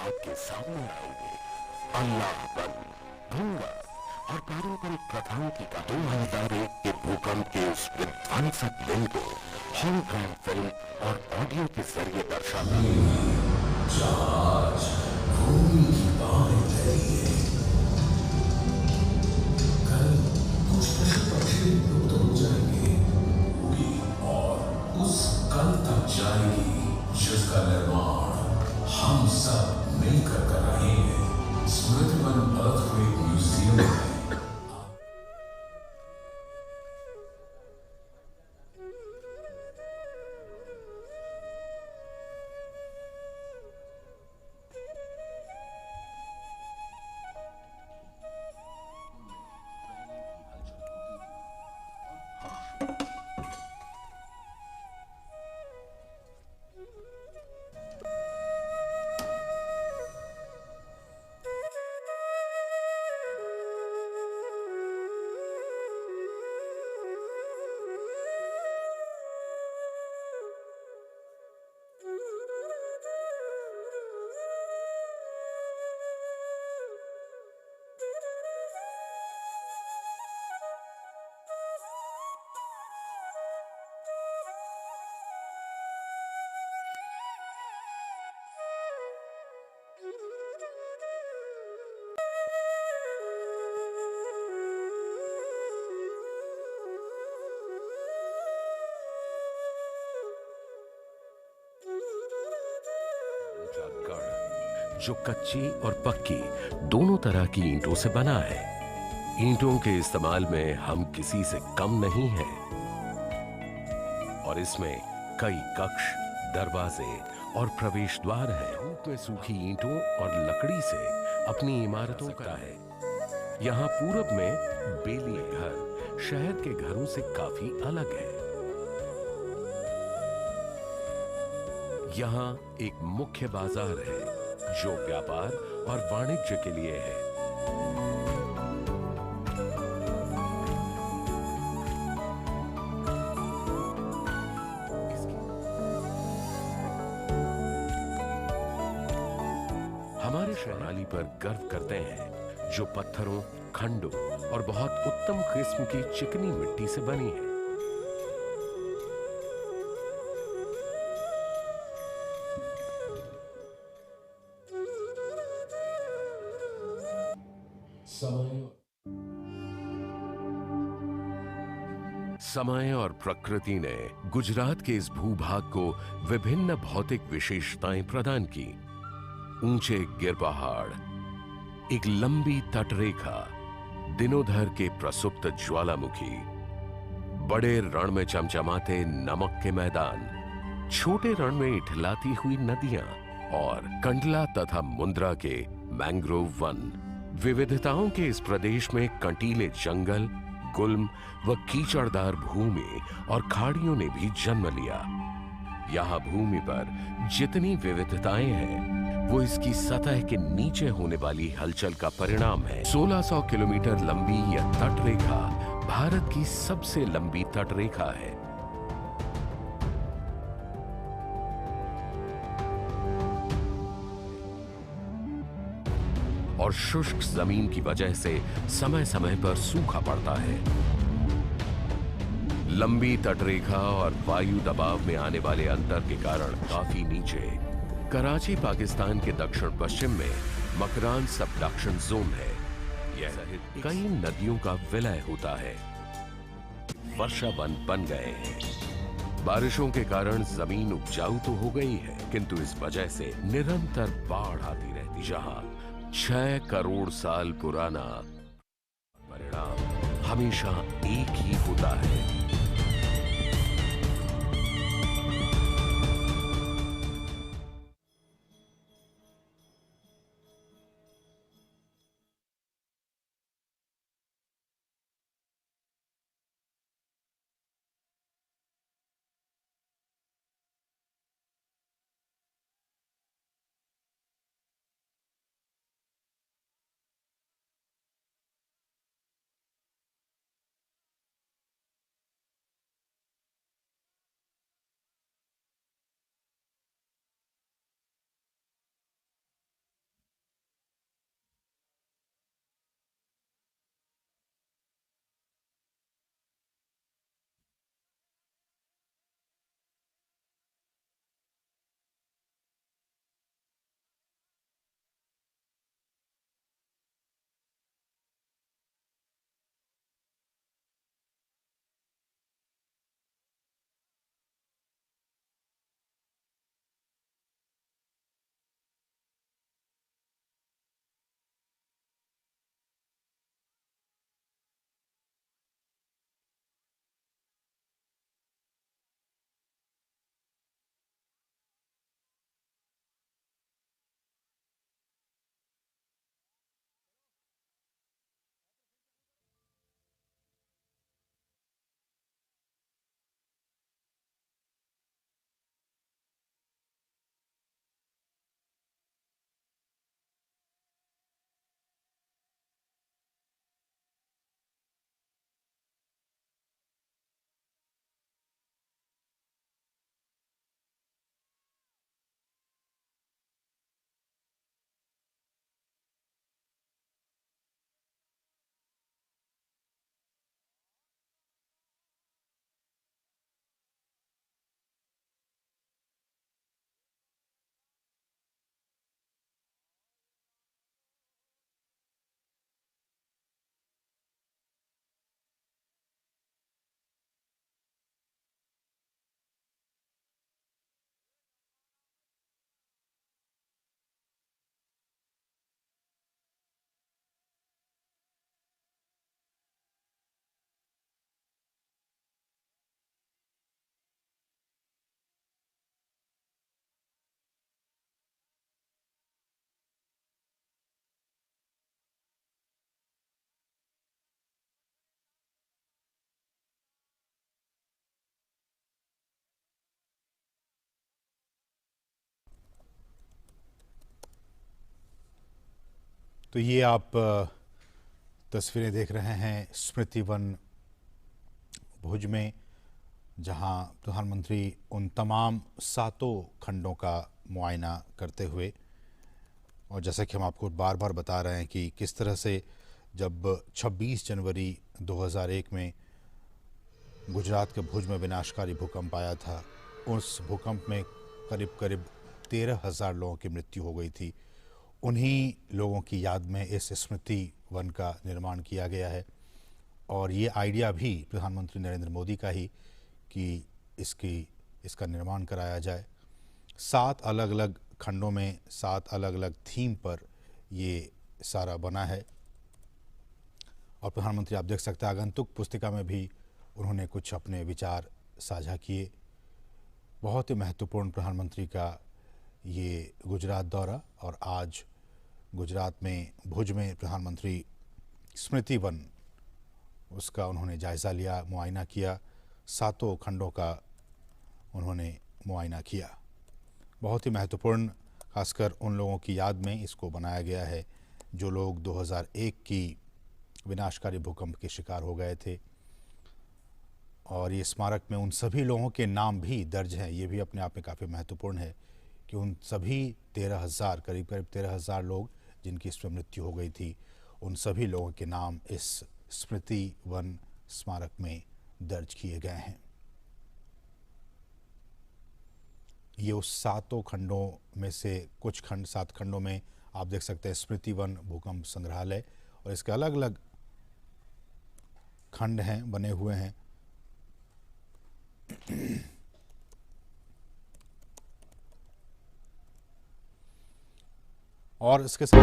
आपके सामने आएंगे अल्लाह बन, गंगा और पारंपरिक प्रथाओं की का 2001 के भूकंप के उस विध्वंसक दिन को हॉलोग्राम फिल्म और ऑडियो के जरिए दर्शाता है। आज भूमि की बाहें फैली है, कल कुछ पशु पक्षी लुप्त हो जाएंगे, होगी और उस कल तक जाएगी जिसका निर्माण हम सब मिलकर कर रहे हैं। स्मृति वन अर्थक्वेक म्यूजियम में गढ़ जो कच्ची और पक्की दोनों तरह की ईंटों से बना है। ईंटों के इस्तेमाल में हम किसी से कम नहीं हैं और इसमें कई कक्ष, दरवाजे और प्रवेश द्वार हैं। धूप में सूखी ईंटों और लकड़ी से अपनी इमारतों का है। यहाँ पूरब में बेली घर शहर के घरों से काफी अलग है। यहाँ एक मुख्य बाजार है जो व्यापार और वाणिज्य के लिए है। हमारे शहराली पर गर्व करते हैं जो पत्थरों, खंडों और बहुत उत्तम किस्म की चिकनी मिट्टी से बनी है। समय और प्रकृति ने गुजरात के इस भूभाग को विभिन्न भौतिक विशेषताएं प्रदान की। ऊंचे गिर पहाड़, एक लंबी तटरेखा, दिनोधर के प्रसुप्त ज्वालामुखी, बड़े रण में चमचमाते नमक के मैदान, छोटे रण में इठलाती हुई नदियां और कंडला तथा मुंद्रा के मैंग्रोव वन। विविधताओं के इस प्रदेश में कंटीले जंगल, गुल्म व कीचड़दार भूमि और खाड़ियों ने भी जन्म लिया। यहाँ भूमि पर जितनी विविधताएं हैं वो इसकी सतह के नीचे होने वाली हलचल का परिणाम है। 1600 किलोमीटर लंबी यह तटरेखा भारत की सबसे लंबी तटरेखा है। और शुष्क जमीन की वजह से समय समय पर सूखा पड़ता है। लंबी तटरेखा और वायु दबाव में आने वाले अंतर के कारण काफी नीचे कराची पाकिस्तान के दक्षिण पश्चिम में मकरान सबडक्शन जोन है। यह सहित कई नदियों का विलय होता है। वर्षा वन बन गए हैं। बारिशों के कारण जमीन उपजाऊ तो हो गई है, किंतु इस वजह से निरंतर बाढ़ आती रहती। जहां 6 करोड़ साल पुराना परिणाम हमेशा एक ही होता है। तो ये आप तस्वीरें देख रहे हैं स्मृति वन भुज में, जहां प्रधानमंत्री उन तमाम 7 खंडों का मुआयना करते हुए, और जैसा कि हम आपको बार बार बता रहे हैं कि किस तरह से जब 26 जनवरी 2001 में गुजरात के भुज में विनाशकारी भूकंप आया था, उस भूकंप में करीब करीब 13,000 लोगों की मृत्यु हो गई थी। उन्हीं लोगों की याद में इस स्मृति वन का निर्माण किया गया है। और ये आइडिया भी प्रधानमंत्री नरेंद्र मोदी का ही कि इसका निर्माण कराया जाए। 7 अलग अलग खंडों में 7 अलग अलग थीम पर ये सारा बना है। और प्रधानमंत्री आप देख सकते हैं आगंतुक पुस्तिका में भी उन्होंने कुछ अपने विचार साझा किए। बहुत ही महत्वपूर्ण प्रधानमंत्री का ये गुजरात दौरा, और आज गुजरात में भुज में प्रधानमंत्री स्मृति वन उसका उन्होंने जायज़ा लिया, मुआयना किया। 7 खंडों का उन्होंने मुआयना किया। बहुत ही महत्वपूर्ण, खासकर उन लोगों की याद में इसको बनाया गया है जो लोग 2001 की विनाशकारी भूकंप के शिकार हो गए थे। और ये स्मारक में उन सभी लोगों के नाम भी दर्ज हैं। ये भी अपने आप में काफ़ी महत्वपूर्ण है कि उन सभी 13,000 करीब 13,000 लोग जिनकी इसमें मृत्यु हो गई थी, उन सभी लोगों के नाम इस स्मृति वन स्मारक में दर्ज किए गए हैं। ये उस 7 खंडों में से कुछ खंड, 7 खंडों में आप देख सकते हैं स्मृति वन भूकंप संग्रहालय, और इसके अलग अलग खंड हैं, बने हुए हैं। और इसके साथ